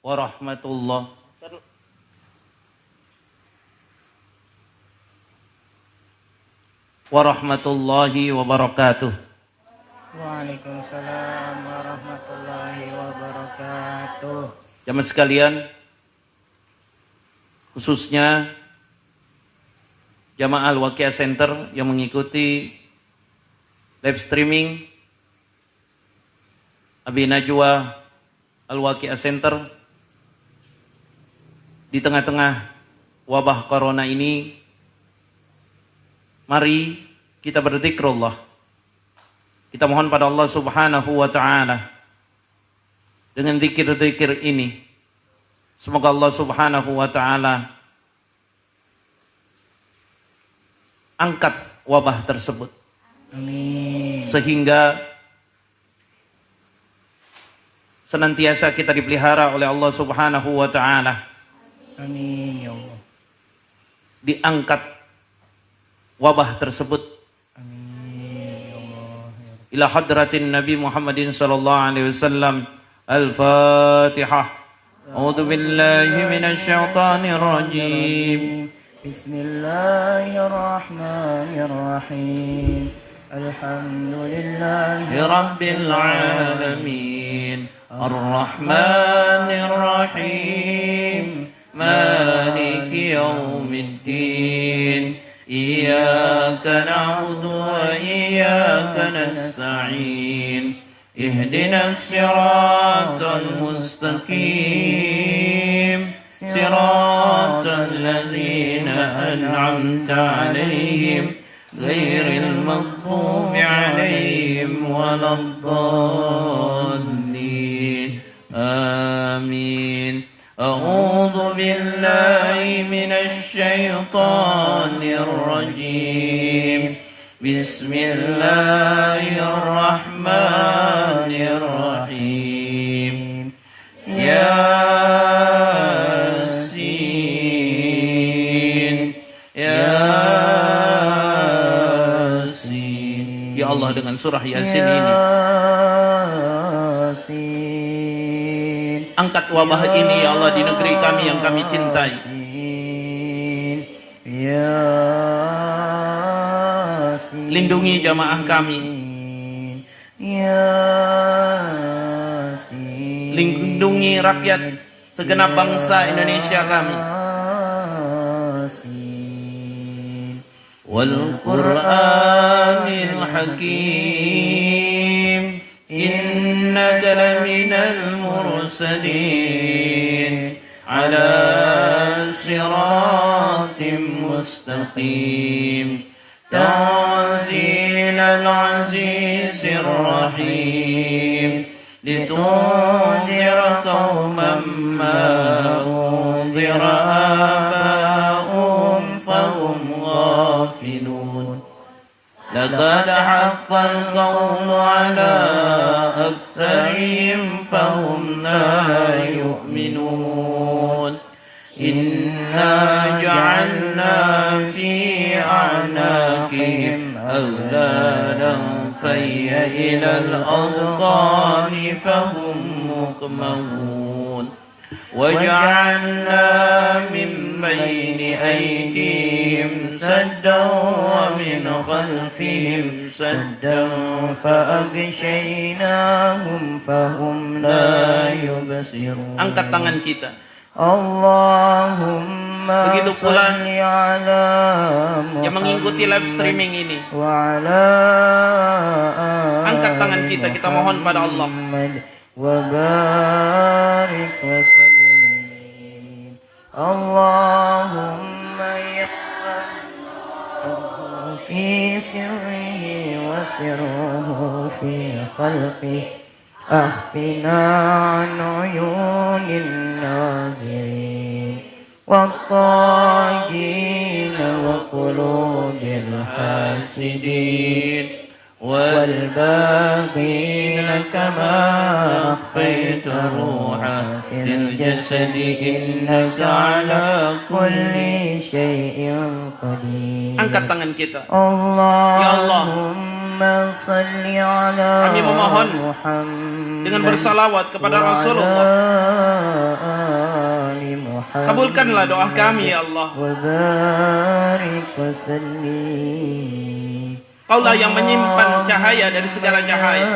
warahmatullahi wabarakatuh. Waalaikumsalam warahmatullahi wabarakatuh. Jamaah sekalian, khususnya jamaah Al-Waqiah Center yang mengikuti live streaming Abi Najwa Al-Waqiah Center di tengah-tengah wabah corona ini, mari kita berzikrullah. Kita mohon pada Allah Subhanahu wa taala dengan zikir-zikir ini, semoga Allah Subhanahu wa taala angkat wabah tersebut. Amin. Sehingga senantiasa kita dipelihara oleh Allah Subhanahu wa taala. Amin ya Allah. Diangkat wabah tersebut. Amin ya Allah. Ila hadratin Nabi Muhammadin sallallahu alaihi wasallam. Al-Fatihah. A'udzu billahi minasy syaithanir rajim. Bismillahirrahmanirrahim. Alhamdulillahi rabbil alamin. Ar-Rahmanir Rahim. Maliki yaumiddin. Iyyaka na'budu wa iyyaka nasta'in. Ihdinas siratal mustaqim. Siratal ladzina an'amta 'alaihim ghairil maghdubi 'alaihim waladdallin. Amin. A'udzu billahi minasy syaithanir rajim. Bismillahirrahmanirrahim. Yasin. Yasin. Ya Allah, dengan surah Yasin ini angkat wabah ini ya Allah di negeri kami yang kami cintai. Lindungi jamaah kami. Lindungi rakyat segenap bangsa Indonesia kami. Wal Qur'anil Hakim. Innaka laminal mursalin ala siratim mustaqim. Tanzilal azizir rahim. Litunzira qauman ma unzira aba'uhum fahum ghafilun. لقد حق القول على أكثرهم فهم لا يؤمنون. إنا جعلنا في أعناقهم أغلالا فهي إلى الأذقان فهم مقمحون. وجعلنا من بين أيديهم سدا ومن خلفهم سدا فأغشيناهم فهم لا يبصرون. Angkat tangan kita. Allahumma begitu pula salli ala yang mengikuti live streaming ini. Wa ala angkat tangan kita, kita mohon pada Allah. Wa barik wa sallim. Allahumma ya fi sirrihi wa sirruhu fi khalqihi. أخفنا عن عيون الناظرين والطاغين وقلوب الحاسدين والباغين كما أخفيت روحا في الجسد إنك على كل شيء قدير. Angkat tangan kita. Allah. Ya Allah, Kami memohon dengan bersalawat kepada Rasulullah. Kabulkanlah doa kami ya Allah. Kaulah yang menyimpan cahaya dari segala cahaya.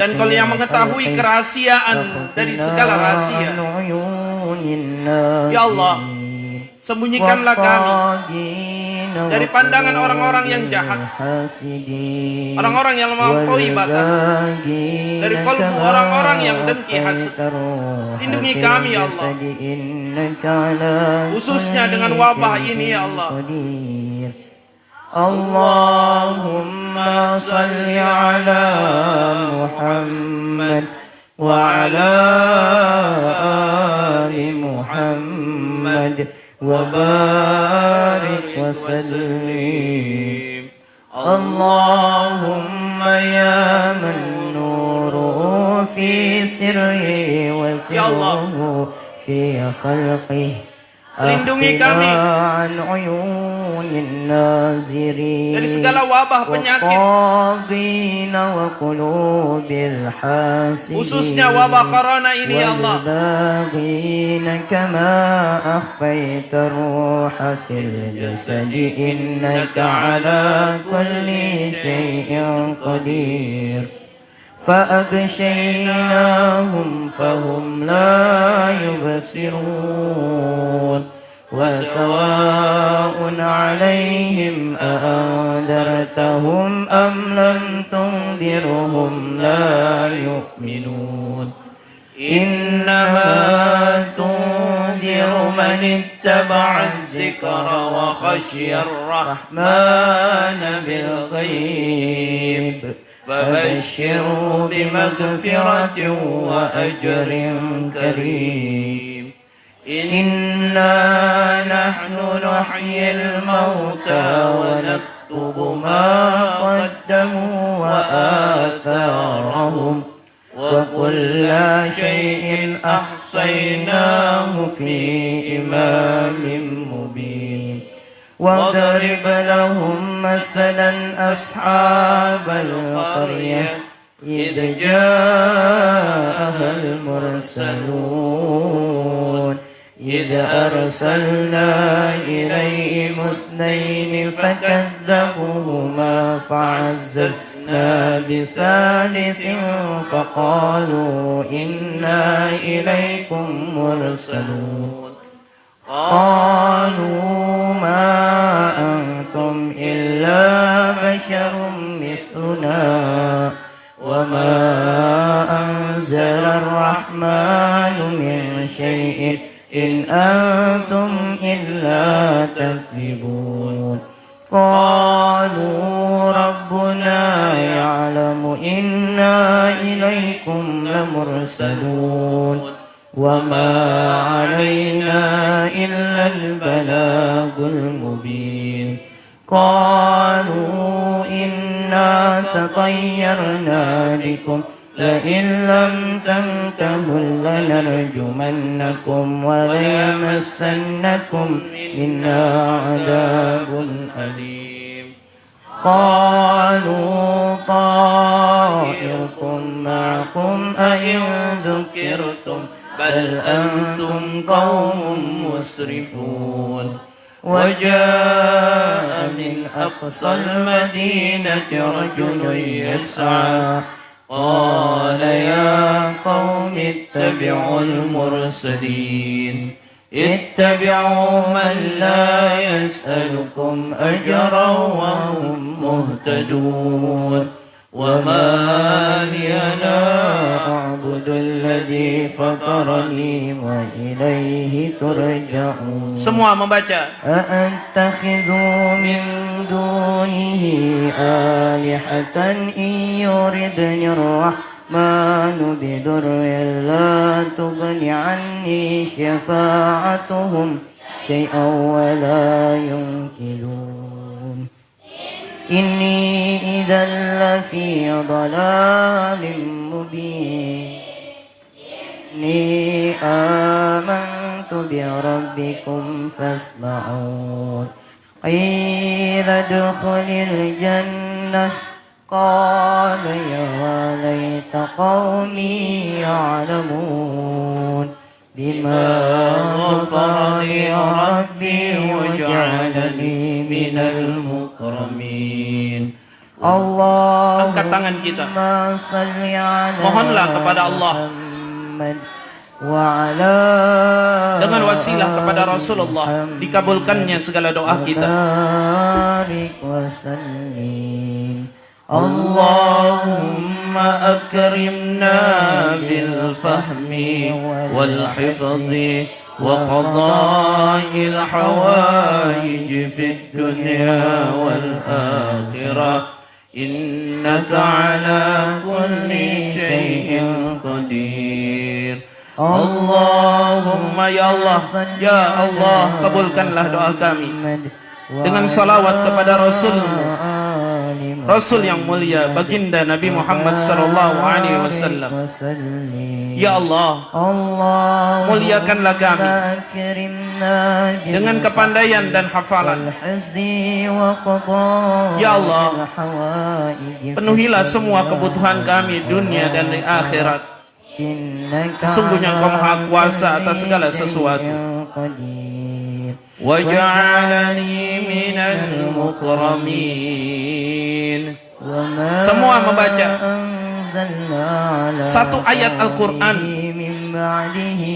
Dan Kau yang mengetahui kerahasiaan dari segala rahasia. Ya Allah, sembunyikanlah kami dari pandangan orang-orang yang jahat, orang-orang yang melampaui batas, dari kalbu orang-orang yang dengki hasad. Lindungi kami ya Allah, khususnya dengan wabah ini ya Allah. Allahumma salli ala Muhammad wa ala ali Muhammad wa barik wa sallim. Allahumma ya man nuruhu fi sirri wa sirruhu fi khalqihi. Lindungi kami dari segala wabah penyakit, khususnya wabah corona ini ya Allah. فأغشيناهم فهم لا يبصرون وسواء عليهم أأنذرتهم أم لم تنذرهم لا يؤمنون إنما تنذر من اتبع الذكر وخشي الرحمن بالغيب فبشره بمغفرة وأجر كريم إنا نحن نحيي الموتى ونكتب ما قدموا وآثارهم وكل شيء أحصيناه في إمام مبين واضرب لهم مثلا أصحاب القرية إذ جاءها المرسلون إذ أرسلنا إليهم اثنين فكذبوهما فعززنا بثالث فقالوا إنا إليكم مرسلون قالوا ما أنتم إلا بشر مثلنا وما أنزل الرحمن من شيء إن أنتم إلا تكذبون قالوا ربنا يعلم إنا إليكم لمرسلون وما علينا إلا البلاغ المبين قالوا إنا تطيرنا بكم لئن لم تنتهوا لنرجمنكم وليمسنكم منا عذاب أليم قالوا طائركم معكم أئن ذكرتم بل أنتم قوم مسرفون وجاء من أقصى المدينة رجل يسعى قال يا قوم اتبعوا المرسلين اتبعوا من لا يسألكم أجرا وهم مهتدون وما لي لا أعبد الذي فطرني وإليه ترجعون. Semua membaca. أأتخذ من دونه آلهة إن يردني الرحمن بضر لا تغن عني شفاعتهم شيئا ولا ينقذون إني إذا لفي ضلال مبين إني آمنت بربكم فاسمعون قيل ادخل الجنة قال يا ليت قومي يعلمون بما غفر لي ربي وجعلني من المكرمين. Angkat tangan kita. Mohonlah kepada Allah dengan wasilah kepada Rasulullah, dikabulkannya segala doa kita. Allahumma akrimna bil fahmi wal hifzi wa qada'il hawaij fid dunya wal akhirah innaka ala kulli syai'in qadir. Allahumma ya Allah, ya Allah, kabulkanlah doa kami dengan salawat kepada Rasul yang mulia, baginda Nabi Muhammad sallallahu alaihi wasallam. Ya Allah, muliakanlah kami dengan kepandaian dan hafalan. Ya Allah, penuhilah semua kebutuhan kami dunia dan di akhirat. Sesungguhnya Engkau Maha Kuasa atas segala sesuatu. Waj'alani minal mukramin. Semua membaca satu ayat Al-Quran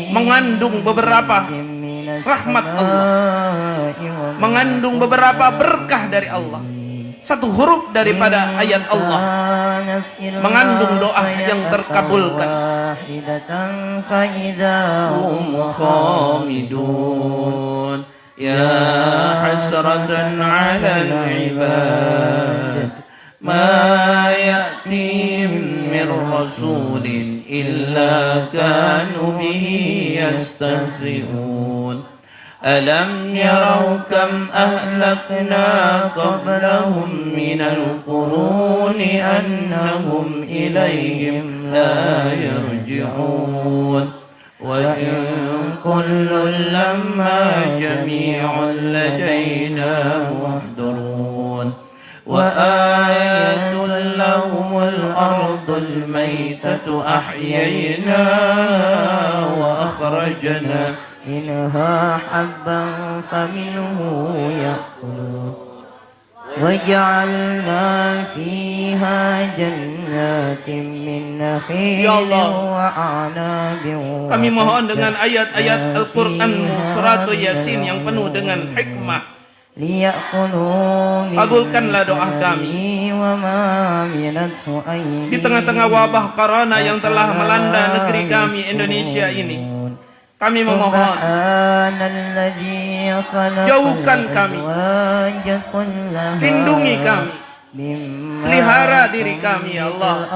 mengandung beberapa rahmat Allah, mengandung beberapa berkah dari Allah. Satu huruf daripada ayat Allah mengandung doa yang terkabulkan. Khamidun ya hasratan 'alal 'ibad ma ya'tihim min rasulin illa kanu bihi yastahzi'un. ألم يروا كم أهلكنا قبلهم من القرون أنهم إليهم لا يرجعون وإن كل لما جميع لدينا محضرون وآيات لهم الأرض الميتة أحييناها وأخرجنا منها حبا فمنه يأكلون وجعلنا فيها جنات من نخيل وأعناب. Kami mohon dengan ayat-ayat Al-Quran-Mu surat Yasin yang penuh dengan hikmah. Kabulkanlah doa kami di tengah-tengah wabah corona yang telah melanda negeri kami Indonesia ini. Kami memohon, jauhkan kami, lindungi kami, pelihara diri kami ya Allah.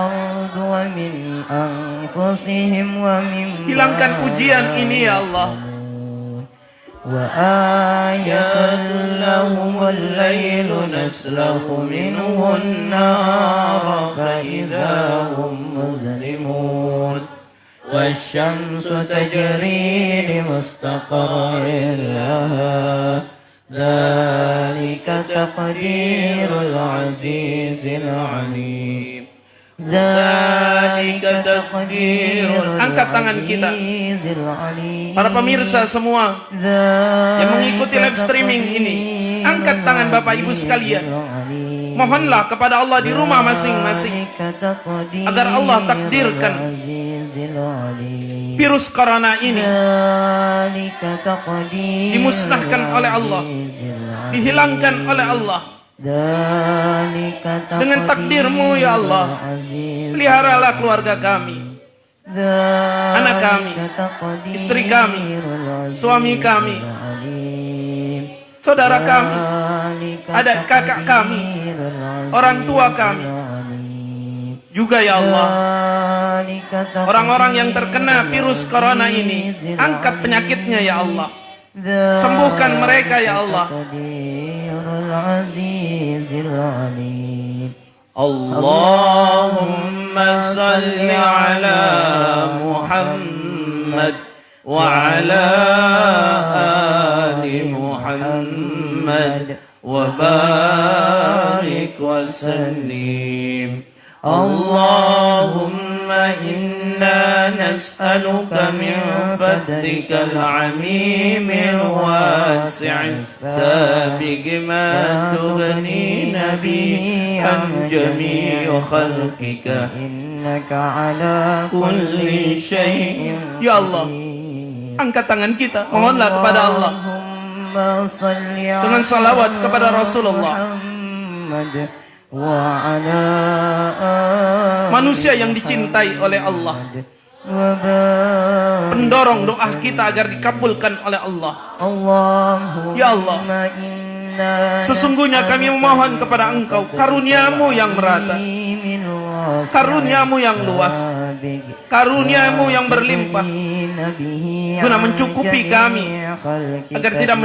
Hilangkan ujian ini ya Allah. وآية لهم الليل نسلخ منه النار فإذا هم مظلمون والشمس تجري لمستقر لها ذلك تقدير العزيز العليم. Dzalika taqdirul. Angkat tangan kita, para pemirsa semua yang mengikuti live streaming ini. Angkat tangan Bapak Ibu sekalian. Mohonlah kepada Allah di rumah masing-masing agar Allah takdirkan virus corona ini dimusnahkan oleh Allah, dihilangkan oleh Allah. Dengan takdir-Mu ya Allah, peliharalah keluarga kami, anak kami, istri kami, suami kami, saudara kami, adik kakak kami, orang tua kami juga ya Allah. Orang-orang yang terkena virus corona ini, angkat penyakitnya ya Allah, sembuhkan mereka ya Allah. Allahumma salli ala Muhammad wa ala ali Muhammad محمد وبارك وسلم. اللهم إنا نسألك من فضلك العميم الواسع السابق ما تغنينا به عن جميع خلقك إنك على كل شيء. Ya Allah, angkat tangan kita, mohonlah kepada Allah dengan salawat kepada Rasulullah, manusia yang dicintai oleh Allah, pendorong doa kita agar dikabulkan oleh Allah. Ya Allah, sesungguhnya kami memohon kepada Engkau karuniamu yang merata, karuniamu yang luas, karuniamu yang berlimpah, guna mencukupi kami agar tidak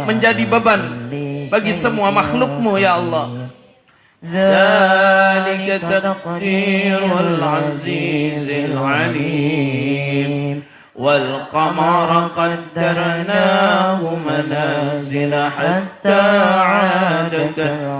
menjadi beban bagi semua makhlukmu. Ya Allah, dzalika taqdirul azizil alim. wal qamara qaddarnahu manazila hatta 'ada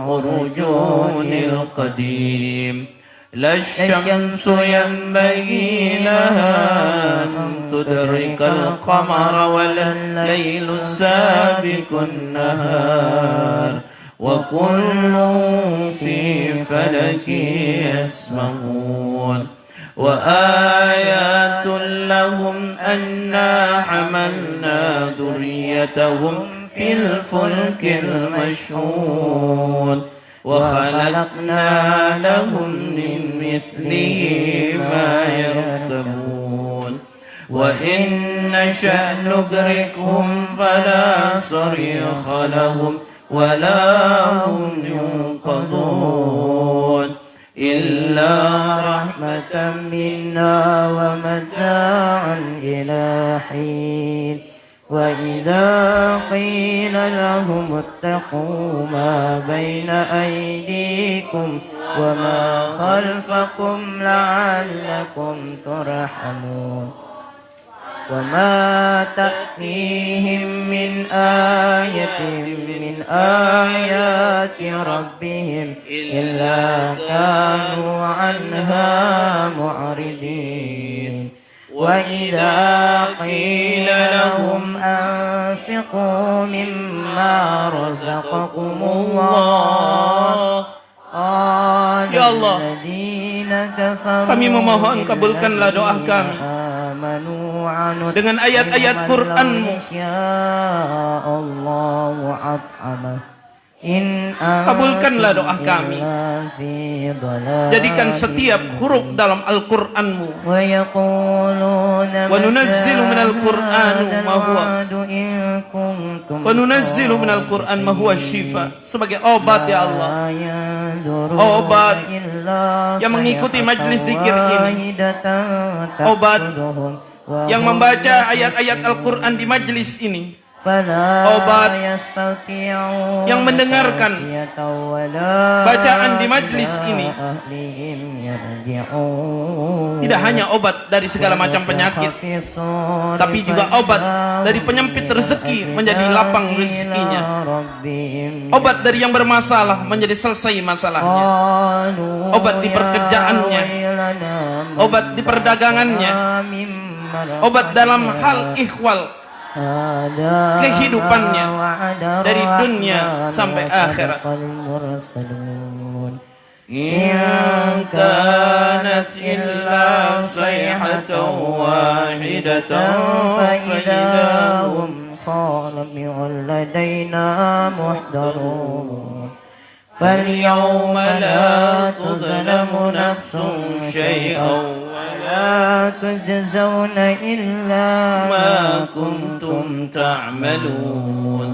urujunil qadim. La syamsu yanbaghi laha an tudrikal qamara wal laylu sabiqun nahar wa kullun fi falakin yasbahun. Wa ayatun lahum anna hamalna dhurriyyatahum fil fulkil mashhun wa khalaqna lahum min mithlihi ma yarkabun. Wa in nasha' nughriqhum fala sarikha lahum wa la hum yunqadun illa rahmatan minna wa mata'an ila hin. وإذا قيل لهم اتقوا ما بين أيديكم وما خلفكم لعلكم ترحمون وما تأتيهم من آية من آيات ربهم إلا كانوا عنها معرضين. وإذا قيل لهم أنفقوا مما رزقكم الله قال الذين كفروا kami memohon kabulkanlah doa kami dengan ayat-ayat Qur'an-Mu. Kabulkanlah doa kami, jadikan setiap huruf dalam Al-Qur'an-Mu. Wa nunazzilu minal Qur'an ma huwa shifa, sebagai obat ya Allah, obat yang mengikuti majlis zikir ini, obat yang membaca ayat-ayat Al-Qur'an di majlis ini, obat yang mendengarkan bacaan di majlis ini. Tidak hanya obat dari segala macam penyakit, tapi juga obat dari penyempit rezeki menjadi lapang rezekinya, obat dari yang bermasalah menjadi selesai masalahnya, obat di pekerjaannya, obat di perdagangannya, obat dalam hal ikhwal kehidupannya dari dunia sampai akhirat. In kanat illa sayhatan wahidatan fa idahum khalimun ladaina muhdarun. فاليوم لا تظلم نفس شيئا ولا تجزون إلا ما كنتم تعملون.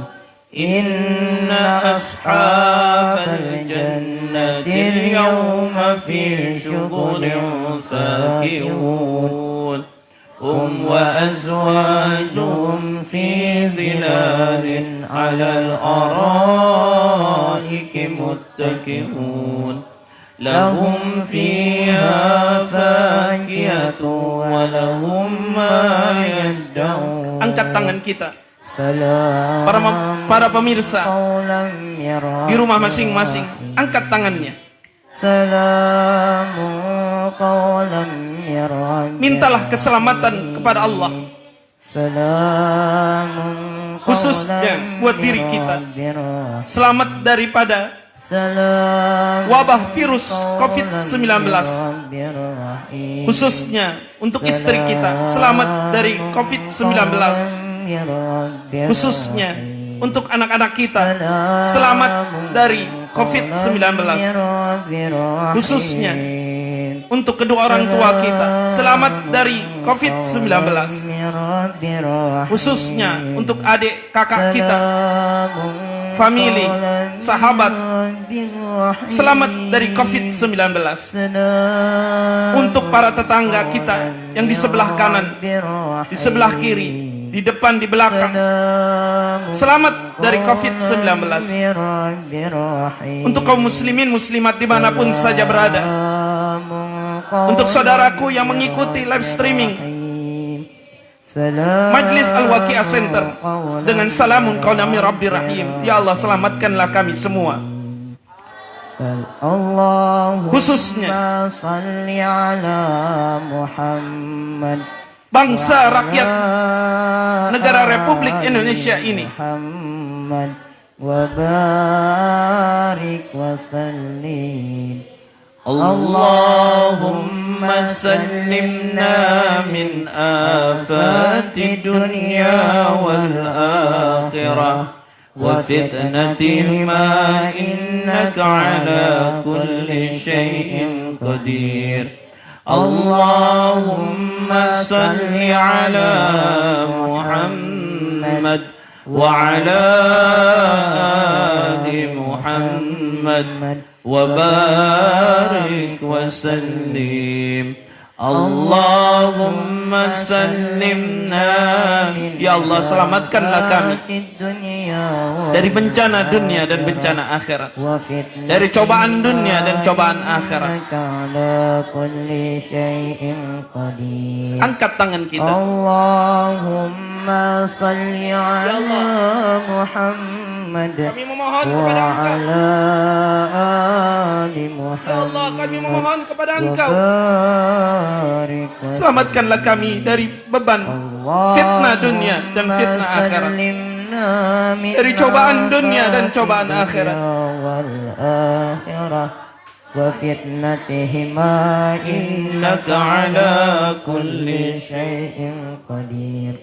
إن أصحاب الجنة اليوم في شغل فاكهون هم وأزواجهم في ظلال على الأرائك متكئون لهم فيها فاكهة ولهم ما يدعون. Angkat tangan kita سلام Para pemirsa قولا من di رب rumah masing-masing, angkat tangannya. سلام قولا من رب Mintalah keselamatan kepada Allah, سلام khususnya buat diri kita. قولا Selamat daripada سلام wabah virus COVID-19, الرحيم khususnya untuk istri kita. Selamat dari COVID-19, khususnya untuk anak-anak kita. Selamat dari COVID-19, khususnya untuk kedua orang tua kita. Selamat dari COVID-19, khususnya untuk adik kakak kita, family, sahabat. Selamat dari COVID-19, untuk para tetangga kita yang di sebelah kanan, di sebelah kiri, di depan, di belakang. Selamat dari COVID-19, untuk kaum muslimin muslimat dimanapun saja berada. Untuk saudaraku yang mengikuti live streaming Majlis Al-Waqi'ah Center dengan salamun qaulan min Rabbir Rahim. Ya Allah, selamatkanlah kami semua, khususnya bangsa rakyat negara Republik Indonesia ini. Allahumma sallimna min afati dunya wal akhirah wa fitnatil ma innaka ala kulli syai'in qadir. Allahumma salli ala Muhammad wa ala ali Muhammad wa barik wa sallim. Allahumma sallimna. Ya Allah, selamatkanlah kami dari bencana dunia dan bencana akhirat, dari cobaan dunia dan cobaan akhirat. Angkat tangan kita. Allahumma salli ala Muhammad. Kami memohon kepada Engkau. Ya Allah, kami memohon kepada Engkau. Selamatkanlah kami dari beban fitnah dunia dan fitnah akhirat, dari cobaan dunia dan cobaan akhirat. Innaka ala kulli syai'in qadir.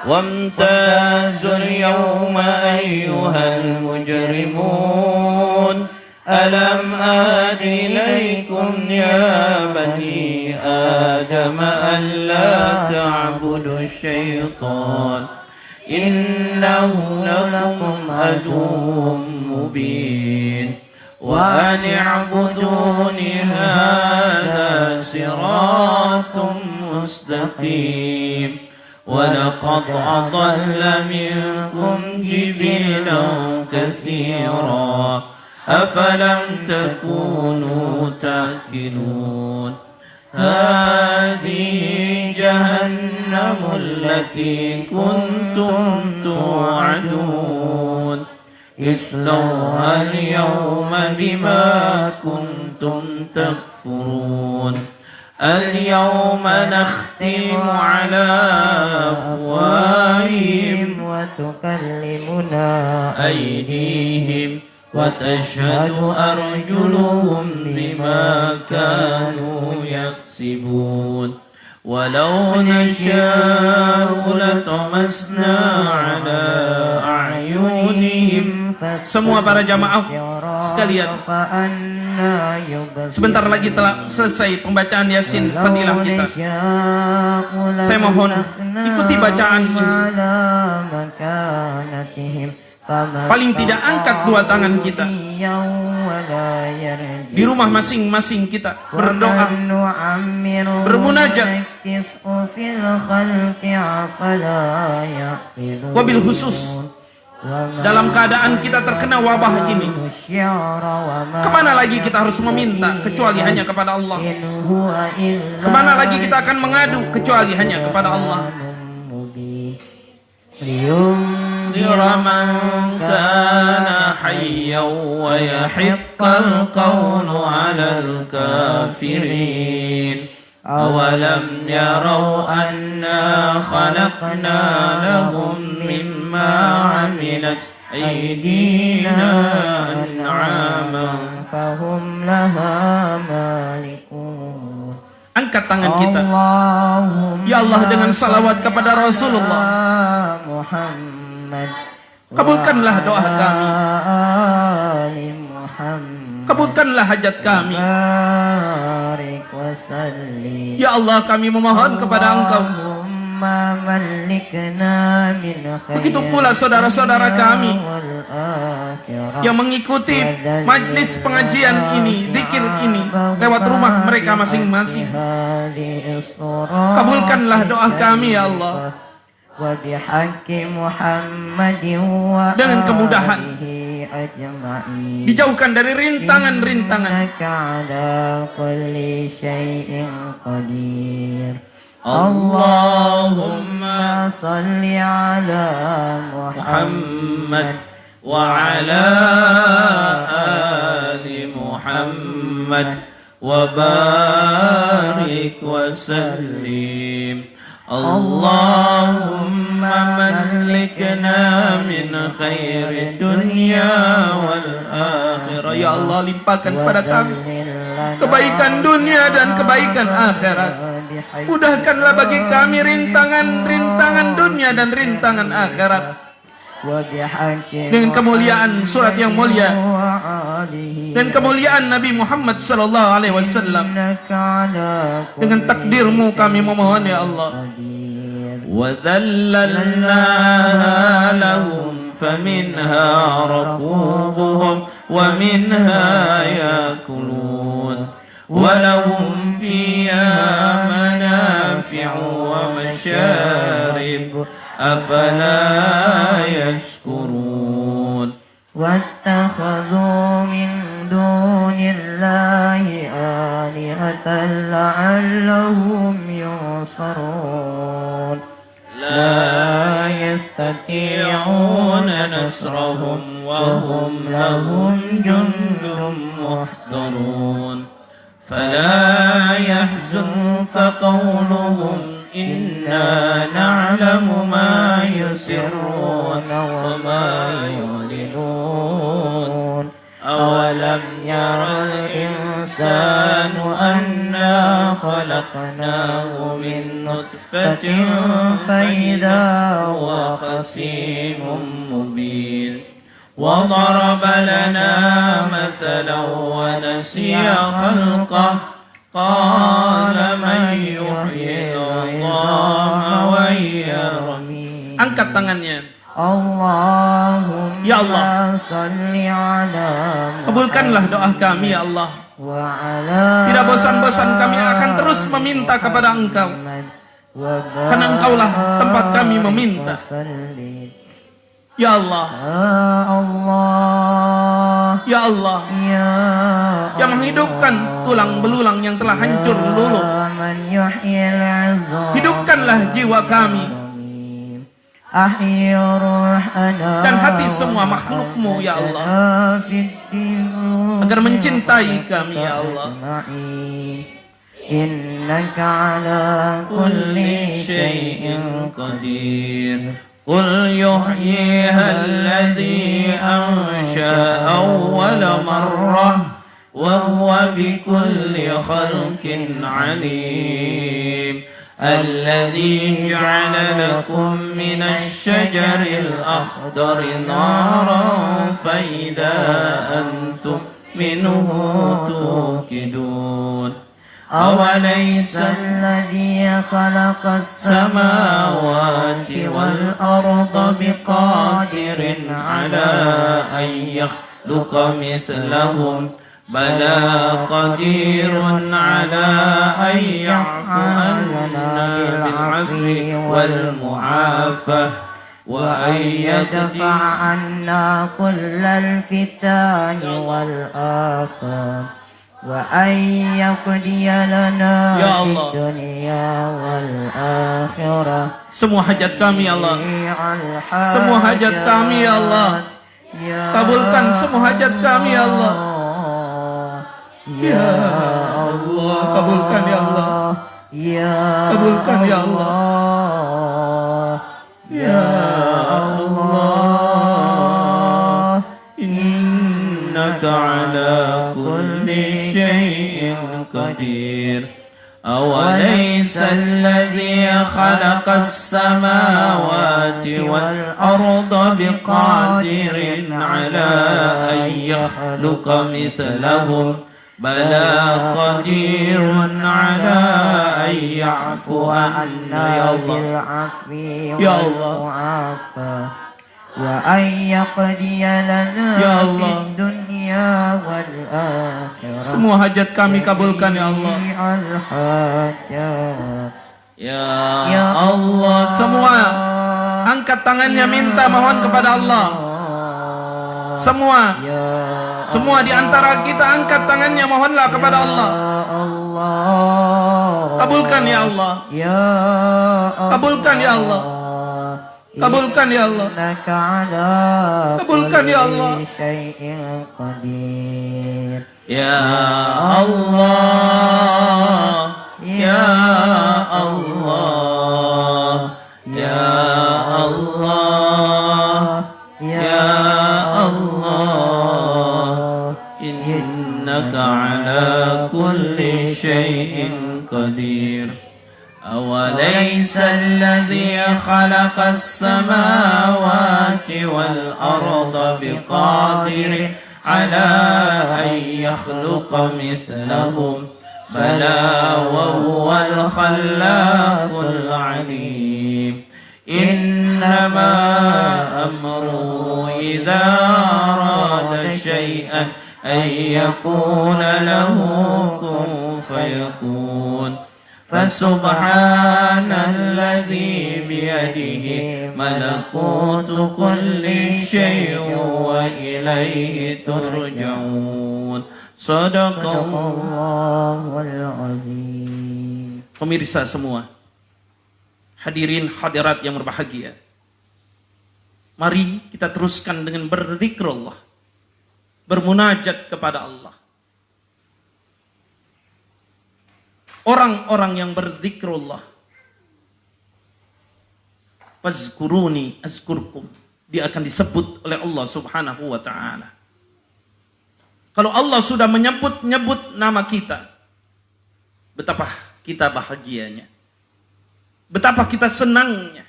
Wamtazul yawma ayyuhal mujrimun. ألم آن إليكم يا بني آدم ألا تعبدوا الشيطان إنه لكم عدو مبين وأن اعبدوني هذا صراط مستقيم ولقد أضل منكم جبلا كثيرا أفلم تكونوا تأكلون هذه جهنم التي كنتم توعدون اصلوها اليوم بما كنتم تكفرون اليوم نختم على أفواههم وتكلمنا أيديهم وتشهد أرجلهم بما كانوا يكسبون ولو نشاء لطمسنا على أعينهم. Semua para jamaah sekalian, sebentar lagi telah selesai pembacaan Yasin Fadilah kita. Saya mohon ikuti bacaan ini. Paling tidak angkat dua tangan kita di rumah masing-masing, kita berdoa, bermunajat. Wabil khusus dalam keadaan kita terkena wabah ini, kemana lagi kita harus meminta kecuali hanya kepada Allah? Kemana lagi kita akan mengadu kecuali hanya kepada Allah? لينذر من كان حيا ويحق القول على الكافرين أولم يروا أنا خلقنا لهم مما عملت أيدينا أنعاما فهم لها مالكون. Angkat tangan kita. Allahumma Ya Allah, dengan salawat kepada Rasulullah, Muhammad, kabulkanlah doa kami, Ali Muhammad, kabulkanlah hajat kami. barik wa sallim. Ya Allah, kami memohon kepada Engkau. Allahumma malikna min khairin Begitu pula saudara-saudara kami wal akhirah yang mengikuti majlis pengajian ini, zikir ini lewat rumah mereka masing-masing. Kabulkanlah doa kami ya Allah. Dengan kemudahan, dijauhkan dari rintangan-rintangan. Allahumma salli ala Muhammad wa ala ali Muhammad wa barik wa sallim. Allahumma malikna min khairi dunya wal akhirah. Ya Allah, limpahkan kepada kami kebaikan dunia dan kebaikan akhirat. Mudahkanlah bagi kami rintangan-rintangan dunia dan rintangan akhirat. Dengan kemuliaan surat yang mulia dan kemuliaan Nabi Muhammad sallallahu alaihi wasallam, dengan takdirmu kami memohon ya Allah. Wa dhallalnaha lahum faminha rakubuhum wa minha yakulun wa lahum fiha manafi'u wa masharib afala yashkurun. واتخذوا من دون الله آلهة لعلهم ينصرون لا يستطيعون نصرهم وهم لهم جند محضرون فلا يحزنك قولهم إنا نعلم ما يسرون وما يعلنون أولم ير الإنسان أنا خلقناه من نطفة فإذا هو خصيم مبين وضرب لنا مثلا ونسي خلقه قال من يحيي العظام وهي رميم. Angkat tangannya. Allahumma Ya Allah, salli ala kabulkanlah doa kami ya Allah. wa ala Tidak bosan-bosan kami akan terus meminta kepada Engkau, karena Engkaulah tempat kami meminta. Ya Allah, ya Allah, yang menghidupkan tulang belulang yang telah hancur meluluh, hidupkanlah jiwa kami dan hati semua makhluk-Mu ya Allah, agar mencintai kami ya Allah. Innaka ala kulli syai'in qadir. قل يحييها الذي أنشأ أول مرة وهو بكل خلق عليم الذي جعل لكم من الشجر الأخضر نارا فإذا أنتم منه توقدون أوليس الذي خلق السماوات والأرض بقادر على أن يخلق مثلهم بلى قدير على أن يعفو عنا بالعفو والمعافاة وأن يدفع عنا كل الفتن والآفات وأن يقضي لنا Ya في Allah. الدنيا والآخرة Semua hajat kami ya Allah. جميع Semua hajat kami ya Allah. يا Kabulkan semua hajat kami ya Allah. Ya Allah, kabulkan ya Allah. Ya Kabulkan ya Allah. Ya Allah, innaka ala kulli syai'in qadir. أوليس الذي خلق السماوات والأرض بقادر على أن يخلق مثلهم بلى قدير على أن يعفو عنا يا الله يا الله وأن يقضي لنا Ya في Allah. الدنيا والآخرة Semua hajat kami kabulkan ya Allah. Ya Allah, semua angkat tangannya minta mohon kepada Allah. Semua di antara kita angkat tangannya mohonlah kepada Allah. Kabulkan ya Allah. Kabulkan ya Allah. Kabulkan ya Allah. Kabulkan ya Allah. Ya Allah. Ya Allah. Ya Allah. Ya Allah. Innaka ala kulli syai'in qadir. أوليس الذي خلق السماوات والأرض بقادر على أن يخلق مثلهم بلى وهو الخلاق العليم إنما أمره إذا أراد شيئا أن يقول له كن فيكون فسبحان الذي بيده ملكوت كل شيء وإليه ترجعون صدق Allahul Azim. Pemirsa semua, hadirin hadirat yang berbahagia, mari kita teruskan dengan berzikrullah, bermunajat kepada Allah. Orang-orang yang berzikrullah, fazkuruni azkurkum, dia akan disebut oleh Allah Subhanahu wa taala. Kalau Allah sudah menyebut nama kita, betapa kita bahagianya, betapa kita senangnya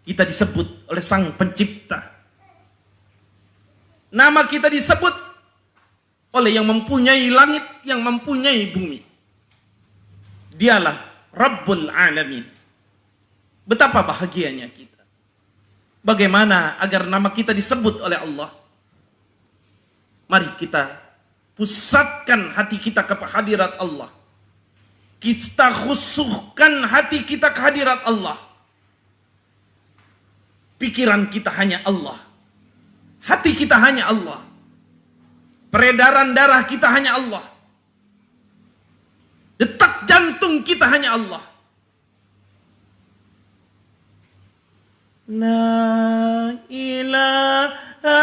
kita disebut oleh Sang Pencipta. Nama kita disebut oleh yang mempunyai langit, yang mempunyai bumi. Dialah Rabbul Alamin. Betapa bahagianya kita. Bagaimana agar nama kita disebut oleh Allah? Mari kita pusatkan hati kita ke hadirat Allah. Kita khusyukkan hati kita ke hadirat Allah. Pikiran kita hanya Allah. Hati kita hanya Allah. Peredaran darah kita hanya Allah. Detak jantung kita hanya Allah. La ilaha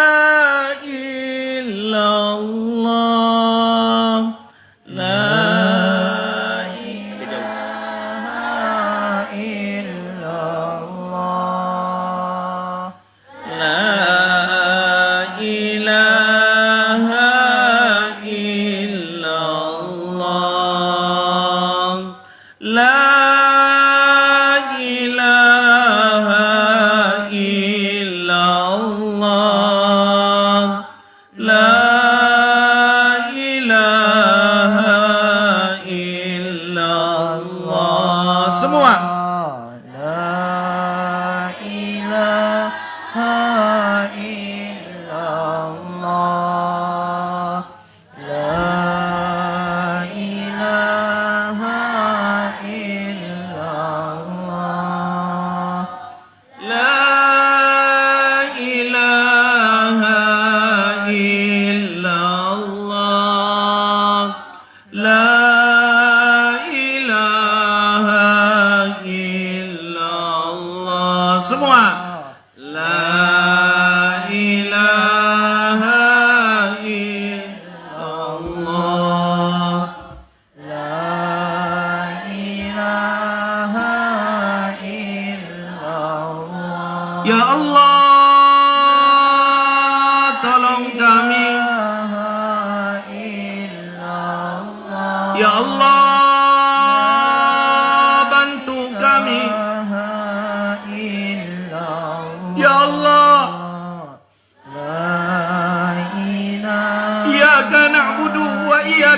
illallah. La ilaha illallah. La ilaha illallah. La ilaha illallah. La ilaha illallah. Semua. La ilaha illallah. La ilaha illallah. La ilaha illallah.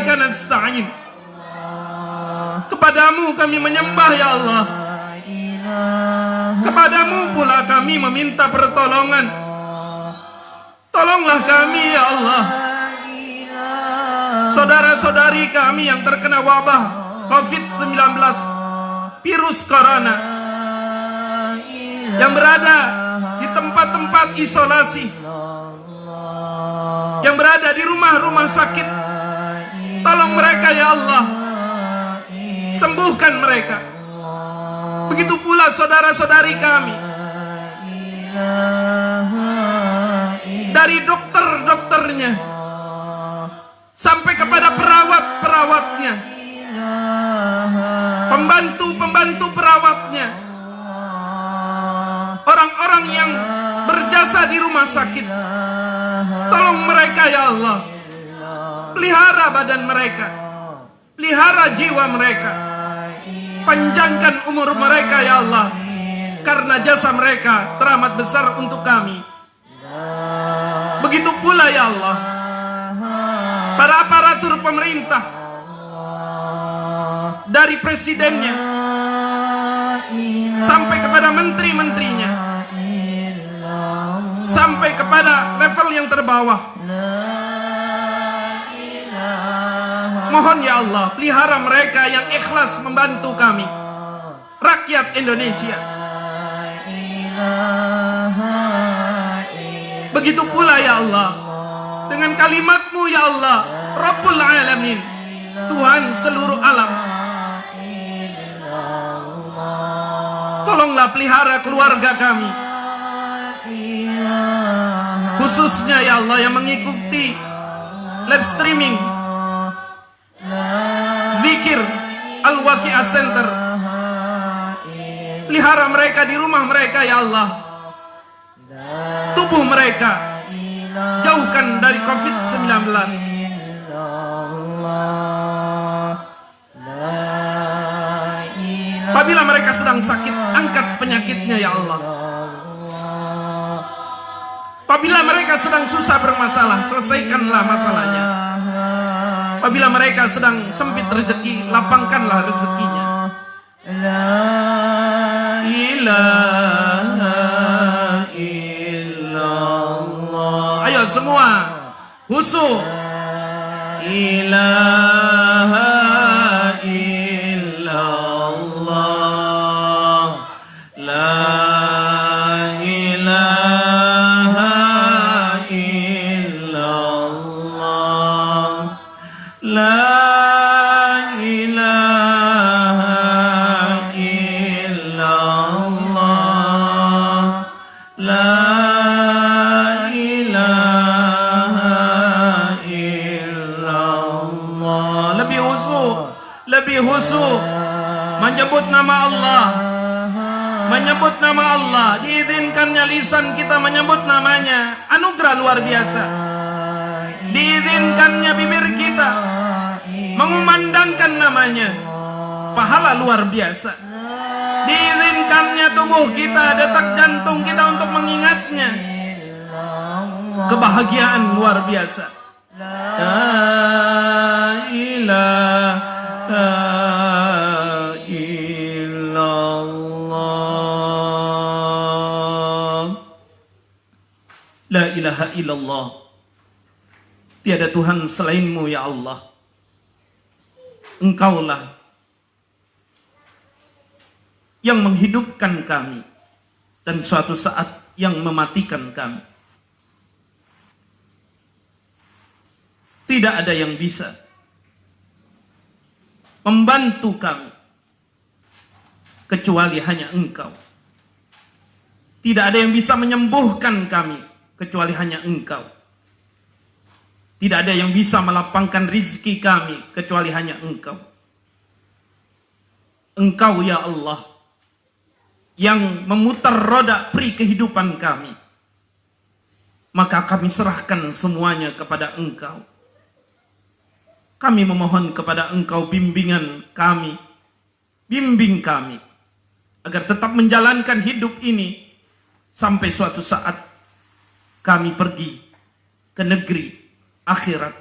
iyyaka nasta'in. Kepadamu kami menyembah ya Allah. Kepadamu pula kami meminta pertolongan. Tolonglah kami ya Allah. Saudara-saudari kami yang terkena wabah COVID-19, virus corona, yang berada di tempat-tempat isolasi, yang berada di rumah-rumah sakit, tolong mereka ya Allah, sembuhkan mereka. Begitu pula saudara-saudari kami dari dokter-dokternya sampai kepada perawat-perawatnya, pembantu-pembantu perawatnya, orang-orang yang berjasa di rumah sakit. Tolong mereka ya Allah, pelihara badan mereka, pelihara jiwa mereka, panjangkan umur mereka ya Allah, karena jasa mereka teramat besar untuk kami. Begitu pula ya Allah, para aparatur pemerintah, dari presidennya sampai kepada menteri-menterinya, sampai kepada level yang terbawah. Mohon ya Allah, pelihara mereka yang ikhlas membantu kami, rakyat Indonesia. Begitu pula ya Allah, dengan kalimat-Mu ya Allah, Rabbul Alamin, Tuhan seluruh alam. Tolonglah pelihara keluarga kami, khususnya ya Allah yang mengikuti live streaming Zikir Al-Waqi'ah Center. Pelihara mereka di rumah mereka ya Allah, tubuh mereka jauhkan dari COVID-19. Apabila mereka sedang sakit, angkat penyakitnya ya Allah. Apabila mereka sedang susah bermasalah, selesaikanlah masalahnya. Apabila mereka sedang sempit rezeki, lapangkanlah rezekinya. La ilaha illallah. Ayo semua khusyuk. Ilaha illallah. La ilaha illallah. La ilaha illallah. La ilaha illallah. Lebih khusyuk menyebut nama Allah, menyebut nama Allah. Diizinkannya lisan kita menyebut namanya, anugerah luar biasa. Diizinkannya bibir kita mengumandangkan namanya, pahala luar biasa. Diizinkannya tubuh kita, detak jantung kita untuk mengingatnya, kebahagiaan luar biasa. La ilaha illallah. La ilaha illallah. Tiada Tuhan selain-Mu ya Allah. Engkaulah yang menghidupkan kami dan suatu saat yang mematikan kami. Tidak ada yang bisa membantu kami kecuali hanya Engkau. Tidak ada yang bisa menyembuhkan kami kecuali hanya Engkau. Tidak ada yang bisa melapangkan rizki kami kecuali hanya Engkau. Engkau ya Allah yang memutar roda peri kehidupan kami. Maka kami serahkan semuanya kepada Engkau. Kami memohon kepada Engkau bimbingan kami. Bimbing kami agar tetap menjalankan hidup ini sampai suatu saat kami pergi ke negeri akhirat.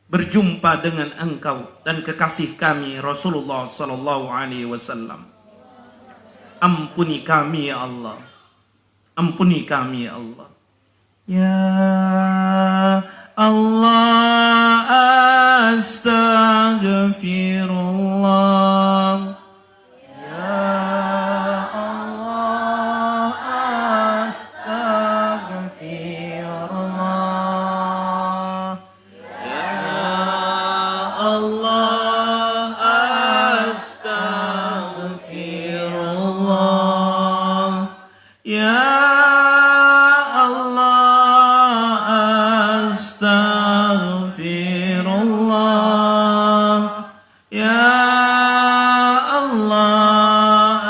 berjumpa dengan Engkau dan kekasih kami Rasulullah sallallahu alaihi wasallam. Ampuni kami ya Allah. Ampuni kami ya Allah. Ya Allah, astaghfirullah. Ya Allah, astaghfirullah. Allah, astaghfirullah. Ya Allah, astaghfirullah. Ya Allah,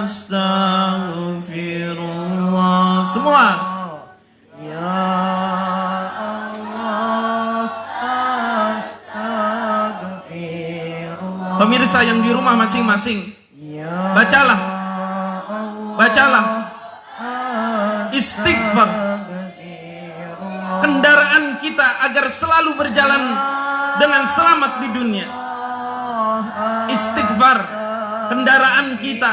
astaghfirullah. Semua. Ya Allah, astaghfirullah. Pemirsa yang di rumah masing-masing, Ya bacalah, Allah, bacalah istighfar. astaghfirullah. Kendaraan kita agar selalu berjalan dengan selamat di dunia. Istighfar kendaraan kita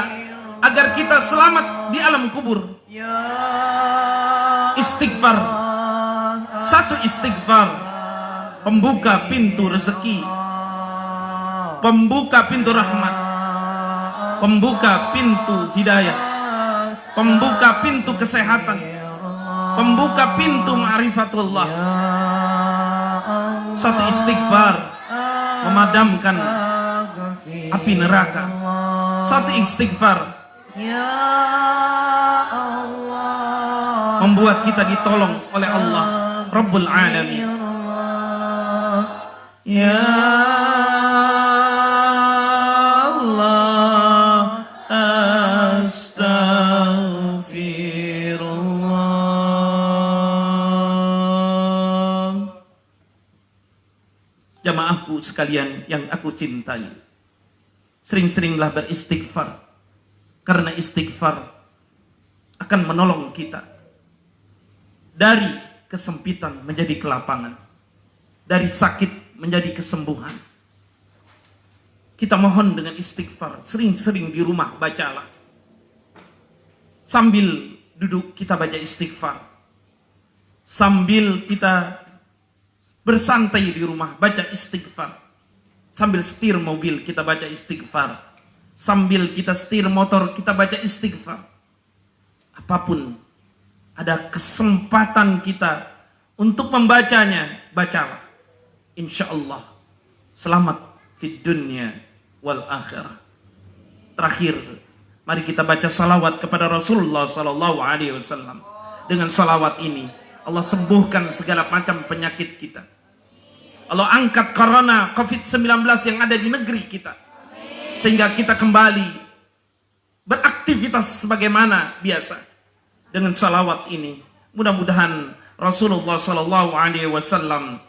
agar kita selamat di alam kubur. Ya Istighfar, satu istighfar pembuka pintu rezeki, pembuka pintu rahmat, pembuka pintu hidayah, pembuka pintu kesehatan, pembuka pintu ma'rifatullah. Satu istighfar memadamkan api neraka. Satu istighfar Ya Allah, membuat kita ditolong oleh Allah Rabbul Alamin. Ya Allah, astaghfirullah. Jamaahku sekalian yang aku cintai, sering-seringlah beristighfar, karena istighfar akan menolong kita dari kesempitan menjadi kelapangan, dari sakit menjadi kesembuhan. Kita mohon dengan istighfar, sering-sering di rumah bacalah. Sambil duduk kita baca istighfar. Sambil kita bersantai di rumah baca istighfar. Sambil setir mobil kita baca istighfar. Sambil kita setir motor kita baca istighfar. Apapun ada kesempatan kita untuk membacanya, bacalah. Insya Allah selamat fid dunya wal akhirah. Terakhir, mari kita baca salawat kepada Rasulullah sallallahu alaihi wasallam. Dengan salawat ini Allah sembuhkan segala macam penyakit kita. Allah angkat corona COVID-19 yang ada di negeri kita, sehingga kita kembali beraktivitas sebagaimana biasa. Dengan salawat ini, mudah-mudahan Rasulullah sallallahu alaihi wasallam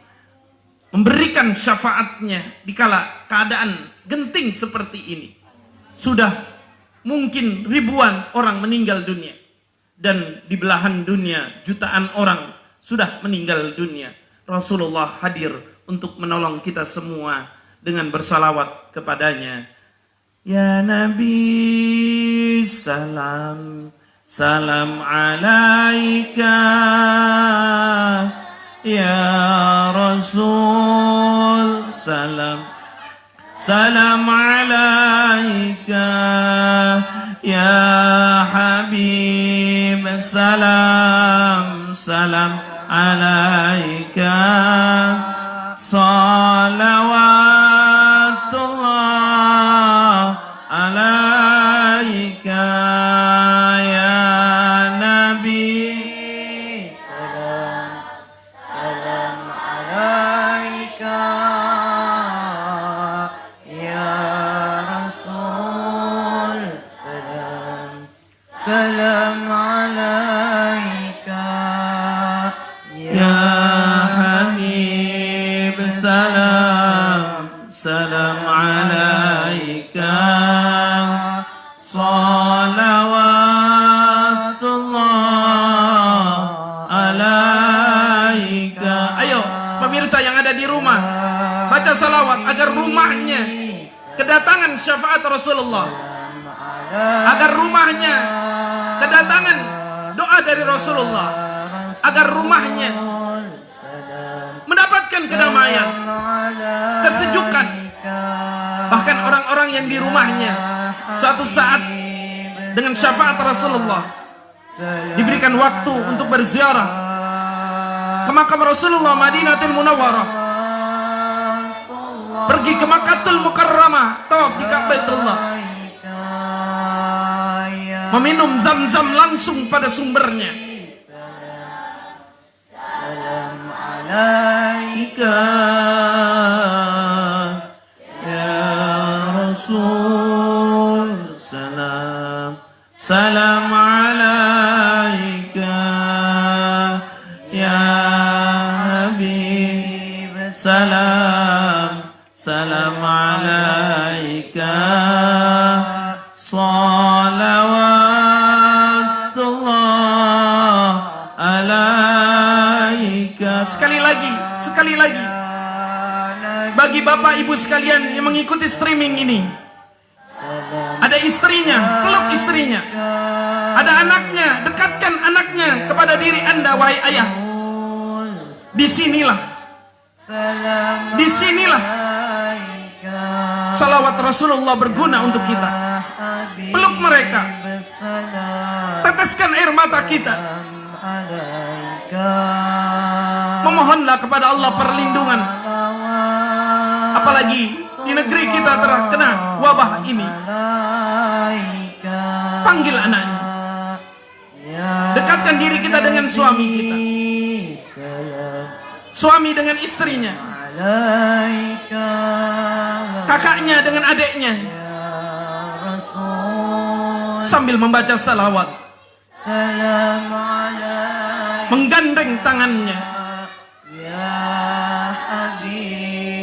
memberikan syafaatnya dikala keadaan genting seperti ini. Sudah mungkin ribuan orang meninggal dunia, dan di belahan dunia jutaan orang sudah meninggal dunia. Rasulullah hadir untuk menolong kita semua dengan bersalawat kepadanya. Ya Nabi, salam salam alaika. Ya Rasul, salam salam alaika. Ya Habib, salam salam alaika. Salawatullah alaika ya Nabi. salam salam alaika ya Rasul. Salam salam alaika Ya Habib, salam pemirsa yang ada di rumah, baca salawat agar rumahnya kedatangan syafaat Rasulullah, agar rumahnya kedatangan doa dari Rasulullah, agar rumahnya mendapatkan kedamaian, kesejukan. Bahkan orang-orang yang di rumahnya suatu saat dengan syafaat Rasulullah diberikan waktu untuk berziarah ke makam Rasulullah Madinatul Munawwarah, pergi ke Makkahul Mukarramah, tawaf di Ka'batullah, meminum zam-zam langsung pada sumbernya. Salam alaika Ya Rasul, salam, salam alaika ya Habib, salam, salam alaika, salawatullah alaika. Sekali lagi bagi bapak ibu sekalian yang mengikuti streaming ini, ada istrinya, peluk istrinya, ada anaknya, dekatkan anaknya kepada diri Anda, wahai ayah. Disinilah salawat Rasulullah berguna untuk kita. Peluk mereka, teteskan air mata kita, memohonlah kepada Allah perlindungan. Apalagi di negeri kita terkena wabah ini. Panggil anaknya, dekatkan diri kita dengan suami kita, suami dengan istrinya, kakaknya dengan adiknya, sambil membaca salawat, menggandeng tangannya.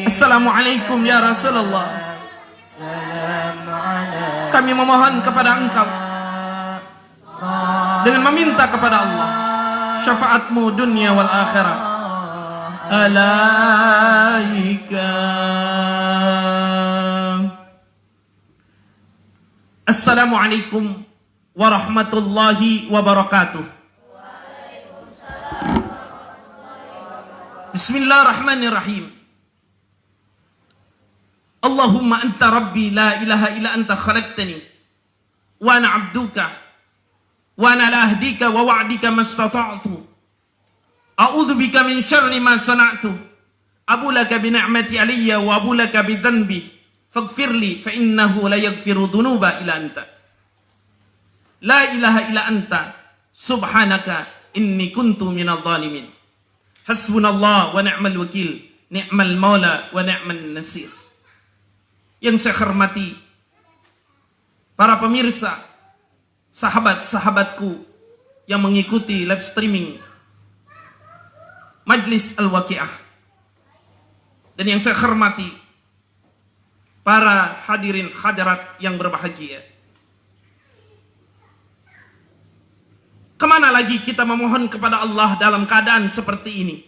Assalamualaikum ya Rasulullah, kami memohon kepada Engkau dengan meminta kepada Allah syafaatmu dunia wal akhirah. Alaika. Assalamualaikum warahmatullahi wabarakatuh. Bismillahirrahmanirrahim. Allahumma anta rabbi la ilaha illa anta khalaqtani wa ana abduka wa ana la ahdika wa wa'dika mastata'tu. A'udzu bika min syarri ma sana'tu. Abu laka bi ni'mati alayya wa abu laka bi dhanbi faghfirli fa innahu la yaghfiru dhunuba illa anta. La ilaha illa anta subhanaka inni kuntu minadh dhalimin. Hasbunallah wa ni'mal wakil, ni'mal maula wa ni'man nasir. Yang saya hormati para pemirsa, sahabat-sahabatku yang mengikuti live streaming Majlis Al-Waqiah, dan yang saya hormati para hadirin hadirat yang berbahagia. Kemana lagi kita memohon kepada Allah dalam keadaan seperti ini,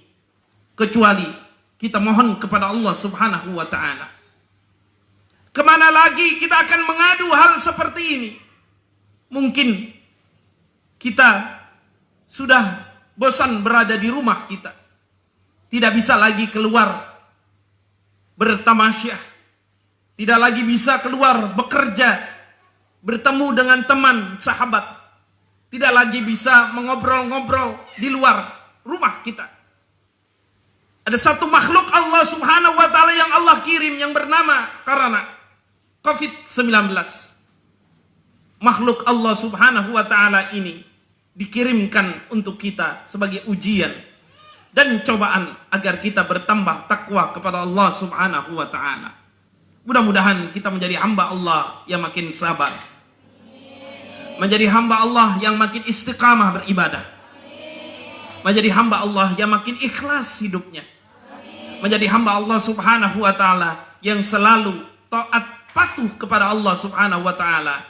kecuali kita mohon kepada Allah Subhanahu wa ta'ala. Kemana lagi kita akan mengadu hal seperti ini? Mungkin kita sudah bosan berada di rumah kita, tidak bisa lagi keluar bertamasyah, tidak lagi bisa keluar bekerja, bertemu dengan teman, sahabat, tidak lagi bisa mengobrol-ngobrol di luar rumah kita. Ada satu makhluk Allah Subhanahu wa ta'ala yang Allah kirim yang bernama karena COVID-19. Makhluk Allah Subhanahu wa ta'ala ini dikirimkan untuk kita sebagai ujian dan cobaan agar kita bertambah takwa kepada Allah Subhanahu wa ta'ala. Mudah-mudahan kita menjadi hamba Allah yang makin sabar, menjadi hamba Allah yang makin istiqamah beribadah, menjadi hamba Allah yang makin ikhlas hidupnya, menjadi hamba Allah Subhanahu wa ta'ala yang selalu taat patuh kepada Allah Subhanahu wa ta'ala.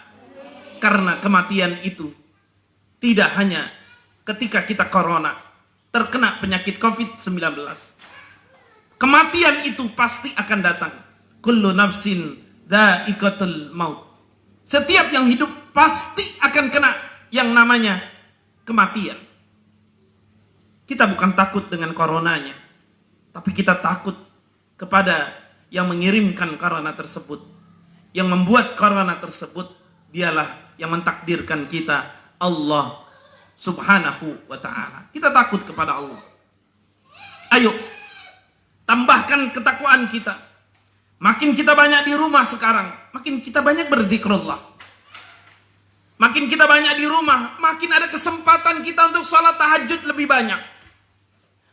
Karena kematian itu tidak hanya ketika kita corona, terkena penyakit COVID-19, Kematian itu pasti akan datang. Kullu nafsin dha'iqatul maut. Setiap yang hidup pasti akan kena yang namanya kematian. Kita bukan takut dengan coronanya, tapi kita takut kepada yang mengirimkan corona tersebut. Yang membuat corona tersebut, dialah yang mentakdirkan kita, Allah Subhanahu wa ta'ala. Kita takut kepada Allah. Ayo, tambahkan ketakwaan kita. Makin kita banyak di rumah sekarang, makin kita banyak berdzikrullah. Makin kita banyak di rumah, makin ada kesempatan kita untuk sholat tahajud lebih banyak.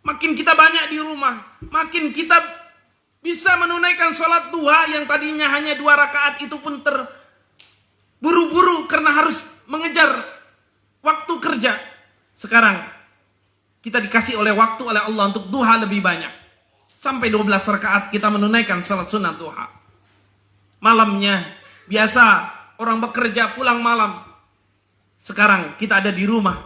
Makin kita banyak di rumah, makin kita bisa menunaikan sholat duha yang tadinya hanya 2 rakaat, itu pun terburu-buru karena harus mengejar waktu kerja. Sekarang kita dikasih oleh waktu oleh Allah untuk duha lebih banyak. Sampai 12 rakaat kita menunaikan salat sunat duha. Malamnya biasa orang bekerja pulang malam. Sekarang kita ada di rumah.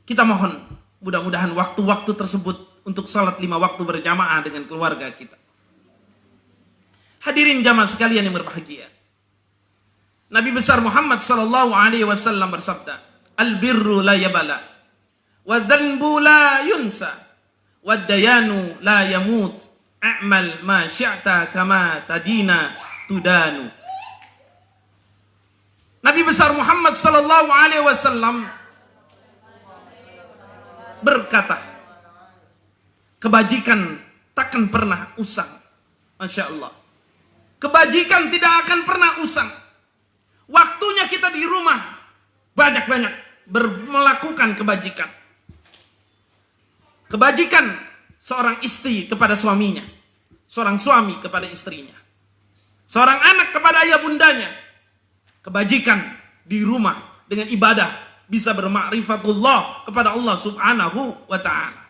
Kita mohon mudah-mudahan waktu-waktu tersebut untuk salat 5 waktu berjamaah dengan keluarga kita. Hadirin jamaah sekalian yang berbahagia. Nabi besar Muhammad sallallahu alaihi wasallam bersabda, "Al-birru la yabala, wa dhanbu la yunsa. Waddayanu la yamut, a'mal ma syi'ta kama tadina tudanu." Nabi besar Muhammad sallallahu alaihi wasallam berkata, kebajikan takkan pernah usang. Masya Allah. Kebajikan tidak akan pernah usang. Waktunya kita di rumah banyak-banyak melakukan kebajikan. Kebajikan seorang istri kepada suaminya, seorang suami kepada istrinya, seorang anak kepada ayah bundanya. Kebajikan di rumah dengan ibadah bisa bermakrifatullah kepada Allah Subhanahu wa ta'ala.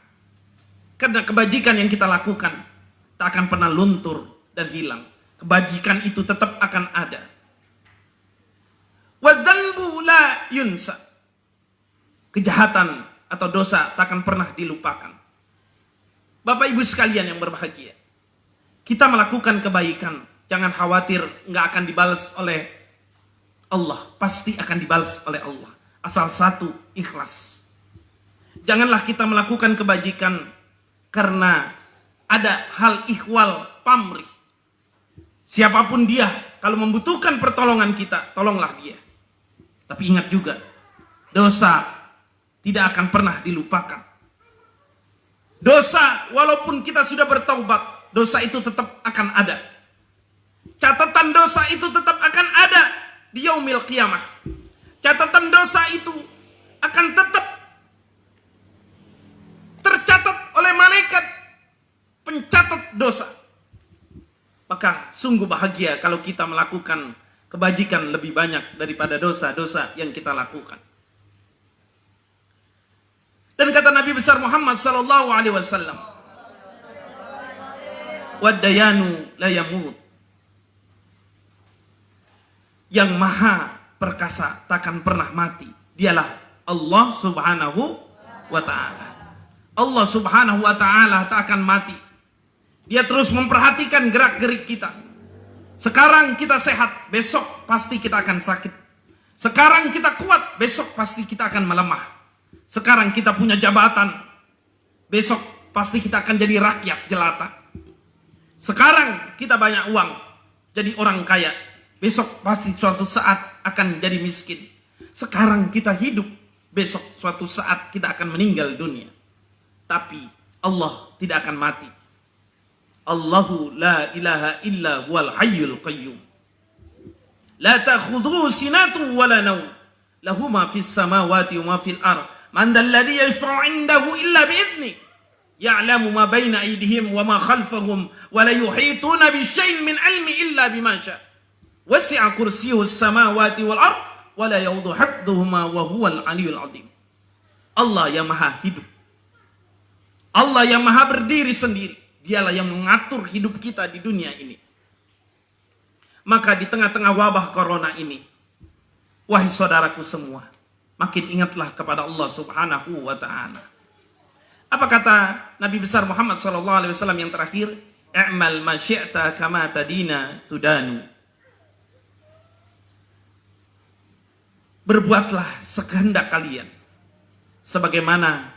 Karena kebajikan yang kita lakukan tak akan pernah luntur dan hilang. Kebajikan itu tetap akan ada. Wa dzanbu la yunsa. Kejahatan atau dosa tak akan pernah dilupakan. Bapak ibu sekalian yang berbahagia, kita melakukan kebaikan, jangan khawatir nggak akan dibalas oleh Allah. Pasti akan dibalas oleh Allah, asal satu, ikhlas. Janganlah kita melakukan kebajikan karena ada hal ikhwal pamrih. Siapapun dia, kalau membutuhkan pertolongan kita, tolonglah dia. Tapi ingat juga, dosa tidak akan pernah dilupakan. Dosa, walaupun kita sudah bertaubat, dosa itu tetap akan ada. Catatan dosa itu tetap akan ada di yaumil qiyamah. Catatan dosa itu akan tetap tercatat oleh malaikat pencatat dosa. Maka sungguh bahagia kalau kita melakukan kebajikan lebih banyak daripada dosa-dosa yang kita lakukan. Dan kata Nabi besar Muhammad sallallahu alaihi wasallam, "Waddayanu la yamut." Yang maha perkasa takkan pernah mati, dialah Allah Subhanahu wa ta'ala. Allah Subhanahu wa ta'ala tak akan mati. Dia terus memperhatikan gerak-gerik kita. Sekarang kita sehat, besok pasti kita akan sakit. Sekarang kita kuat, besok pasti kita akan melemah. Sekarang kita punya jabatan, besok pasti kita akan jadi rakyat jelata. Sekarang kita banyak uang, jadi orang kaya, besok pasti suatu saat akan jadi miskin. Sekarang kita hidup, besok suatu saat kita akan meninggal dunia. Tapi Allah tidak akan mati. Allahu la ilaha illa huwal hayyul qayyum. La ta'khudhuhu sinatun wa la nawm. Lahu ma fis samawati wa ma fil ardh. Man dhal ladzi yashfa'u 'indahu illa bi'idhnihi. Ya'lamu ma baina aydihim wa ma khalfahum wa la yuhituna bi syai'in min 'ilmi illa bima syaa'. Wasi'a kursiyyuhu as-samawati wal ardh wa la yaudhu hifdhuhuma wa huwal 'aliyyul 'azim. Allah yang maha hidup. Allah yang maha berdiri sendiri. Dialah yang mengatur hidup kita di dunia ini. Maka di tengah-tengah wabah corona ini, wahai saudaraku semua, makin ingatlah kepada Allah Subhanahu wa ta'ala. Apa kata Nabi besar Muhammad SAW yang terakhir, "I'mal ma syi'ta kama tadina tudanu." Berbuatlah sekehendak kalian, sebagaimana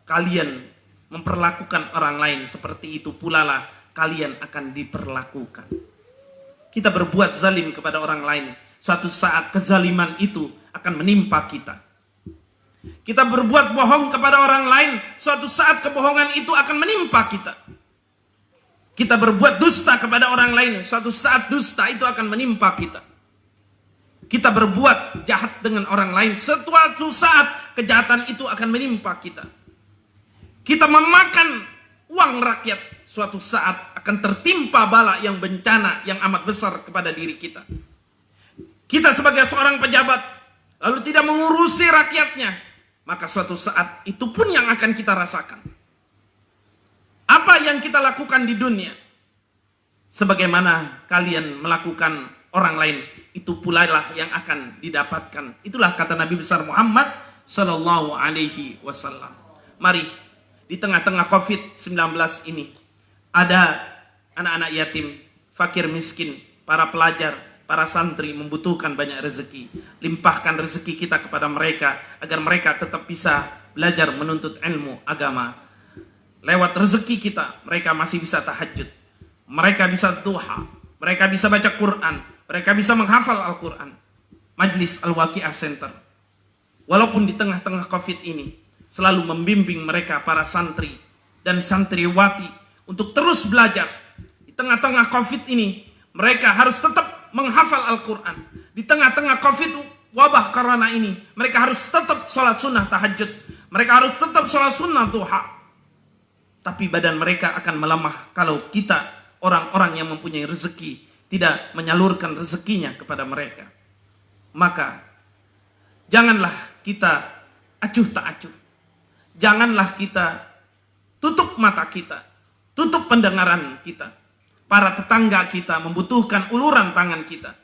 kalian memperlakukan orang lain, seperti itu pula lah kalian akan diperlakukan. Kita berbuat zalim kepada orang lain, suatu saat kezaliman itu akan menimpa kita. Kita berbuat bohong kepada orang lain, suatu saat kebohongan itu akan menimpa kita. Kita berbuat dusta kepada orang lain, suatu saat dusta itu akan menimpa kita. Kita berbuat jahat dengan orang lain, suatu saat kejahatan itu akan menimpa kita. Kita memakan uang rakyat, suatu saat akan tertimpa bala yang bencana yang amat besar kepada diri kita. Kita sebagai seorang pejabat lalu tidak mengurusi rakyatnya, maka suatu saat itu pun yang akan kita rasakan. Apa yang kita lakukan di dunia, sebagaimana kalian melakukan orang lain, itu pula lah yang akan didapatkan. Itulah kata Nabi besar Muhammad Sallallahu Alaihi Wasallam. Mari, di tengah-tengah COVID-19 ini, ada anak-anak yatim, fakir miskin, para pelajar, para santri membutuhkan banyak rezeki. Limpahkan rezeki kita kepada mereka agar mereka tetap bisa belajar menuntut ilmu agama. Lewat rezeki kita, mereka masih bisa tahajud, mereka bisa duha, mereka bisa baca Quran, mereka bisa menghafal Al-Quran. Majlis Al-Waqi'ah Center, walaupun di tengah-tengah COVID ini, selalu membimbing mereka para santri dan santriwati untuk terus belajar. Di tengah-tengah COVID ini, mereka harus tetap menghafal Al-Quran. Di tengah-tengah COVID wabah corona ini, mereka harus tetap sholat sunnah tahajud. Mereka harus tetap sholat sunnah duha. Tapi badan mereka akan melemah kalau kita, orang-orang yang mempunyai rezeki, tidak menyalurkan rezekinya kepada mereka. Maka janganlah kita acuh tak acuh. Janganlah kita tutup mata kita, tutup pendengaran kita. Para tetangga kita membutuhkan uluran tangan kita.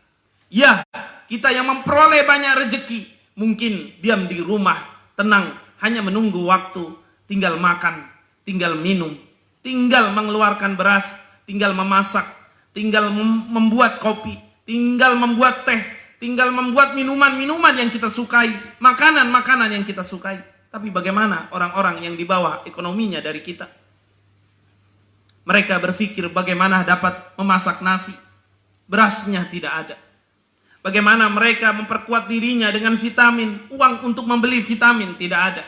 Ya, kita yang memperoleh banyak rezeki, mungkin diam di rumah, tenang, hanya menunggu waktu, tinggal makan, tinggal minum, tinggal mengeluarkan beras, tinggal memasak, tinggal membuat kopi, tinggal membuat teh, tinggal membuat minuman-minuman yang kita sukai, makanan-makanan yang kita sukai. Tapi bagaimana orang-orang yang di bawah ekonominya dari kita? Mereka berpikir bagaimana dapat memasak nasi, berasnya tidak ada. Bagaimana mereka memperkuat dirinya dengan vitamin, uang untuk membeli vitamin tidak ada.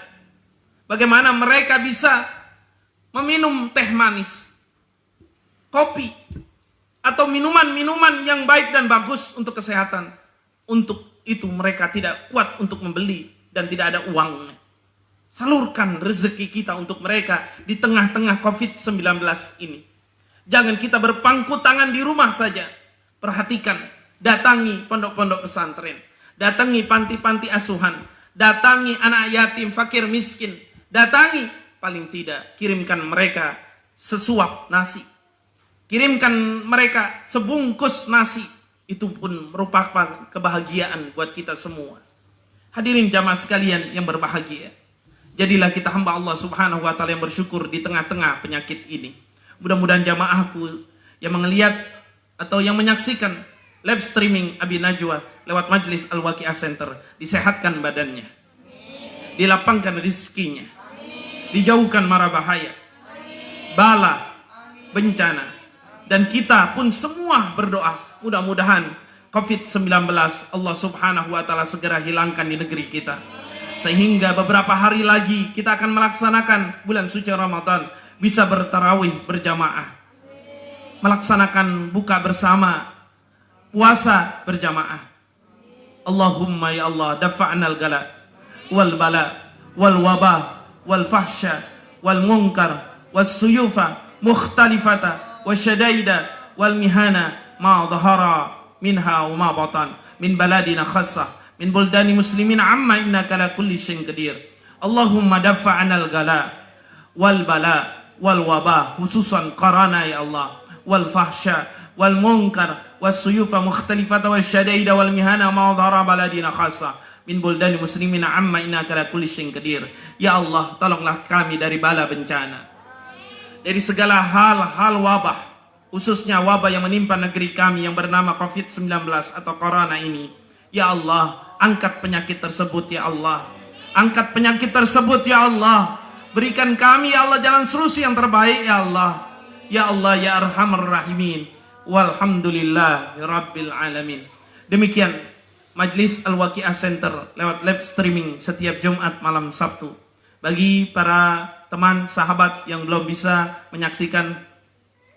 Bagaimana mereka bisa meminum teh manis, kopi, atau minuman-minuman yang baik dan bagus untuk kesehatan. Untuk itu mereka tidak kuat untuk membeli dan tidak ada uangnya. Salurkan rezeki kita untuk mereka di tengah-tengah COVID-19 ini. Jangan kita berpangku tangan di rumah saja. Perhatikan, datangi pondok-pondok pesantren, datangi panti-panti asuhan, datangi anak yatim, fakir miskin, datangi, paling tidak kirimkan mereka sesuap nasi, kirimkan mereka sebungkus nasi. Itu pun merupakan kebahagiaan buat kita semua. Hadirin jamaah sekalian yang berbahagia, jadilah kita hamba Allah Subhanahu wa taala yang bersyukur di tengah-tengah penyakit ini. Mudah-mudahan jamaahku yang melihat atau yang menyaksikan live streaming Abi Najwa lewat Majlis Al-Waqi'ah Center disehatkan badannya, dilapangkan rezekinya, dijauhkan mara bahaya, bala, bencana, dan kita pun semua berdoa mudah-mudahan COVID-19 Allah Subhanahu wa taala segera hilangkan di negeri kita. Sehingga beberapa hari lagi kita akan melaksanakan bulan suci Ramadan, bisa bertarawih berjamaah, melaksanakan buka bersama, puasa berjamaah. Allahumma ya Allah, dafa'nal gala wal bala wal wabah wal fahsya wal munkar was suyufa mukhtalifata wasyadaida wal mihana ma dhahara minha wa ma batan min baladina khassah min buldani muslimin amma innaka la kulli syai'in qadir. Allahumma dafa'nal gala wal bala wal wabah khususan qarana ya Allah, wal fahsya wal munkar was suyufa mukhtalifata wasyadaida wal mihana ma dhahara baladina khassah min buldani muslimin amma innaka la kulli syai'in qadir. Ya Allah, tolonglah kami dari bala bencana. dari segala hal-hal wabah, khususnya wabah yang menimpa negeri kami yang bernama COVID-19 atau Corona ini. Ya Allah, angkat penyakit tersebut ya Allah. Angkat penyakit tersebut ya Allah. Berikan kami ya Allah jalan solusi yang terbaik ya Allah. Ya Allah ya Arhamar Rahimin. Walhamdulillah Rabbil Alamin. Demikian Majlis Al-Waqiah Center lewat live streaming setiap Jumat malam Sabtu. Bagi para teman sahabat yang belum bisa menyaksikan,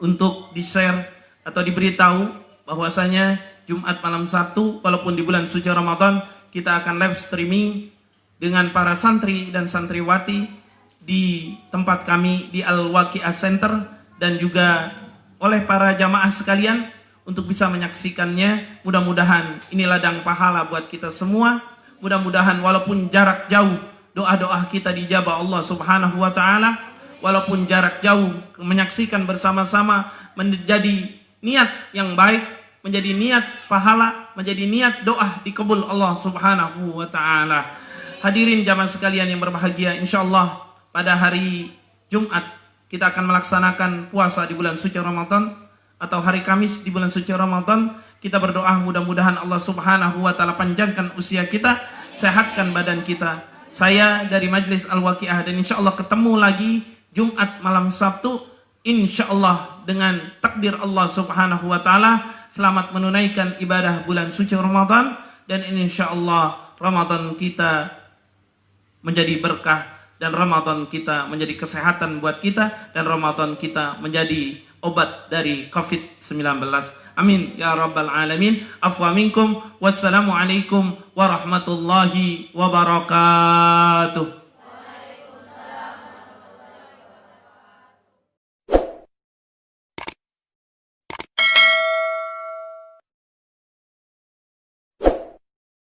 untuk di-share atau diberitahu bahwasanya Jumat malam Sabtu walaupun di bulan suci Ramadan kita akan live streaming dengan para santri dan santriwati di tempat kami di Al-Waqiah Center, dan juga oleh para jamaah sekalian untuk bisa menyaksikannya. Mudah-mudahan ini ladang pahala buat kita semua. Mudah-mudahan walaupun jarak jauh, doa-doa kita dijabah Allah Subhanahu wa taala. Walaupun jarak jauh, menyaksikan bersama-sama menjadi niat yang baik, menjadi niat pahala, menjadi niat doa dikabul Allah Subhanahu wa taala. Hadirin jamaah sekalian yang berbahagia, insyaallah pada hari Jumat kita akan melaksanakan puasa di bulan suci Ramadan, atau hari Kamis di bulan suci Ramadan. Kita berdoa mudah-mudahan Allah Subhanahu wa taala panjangkan usia kita, sehatkan badan kita. Saya dari Majlis Al-Waqiah, dan insyaallah ketemu lagi Jumat malam Sabtu, insyaallah dengan takdir Allah Subhanahu wa taala selamat menunaikan ibadah bulan suci Ramadan, dan insyaallah Ramadan kita menjadi berkah, dan Ramadan kita menjadi kesehatan buat kita, dan Ramadan kita menjadi obat dari COVID-19. Amin ya rabbal alamin. Afwa minkum. Wassalamualaikum warahmatullahi wabarakatuh.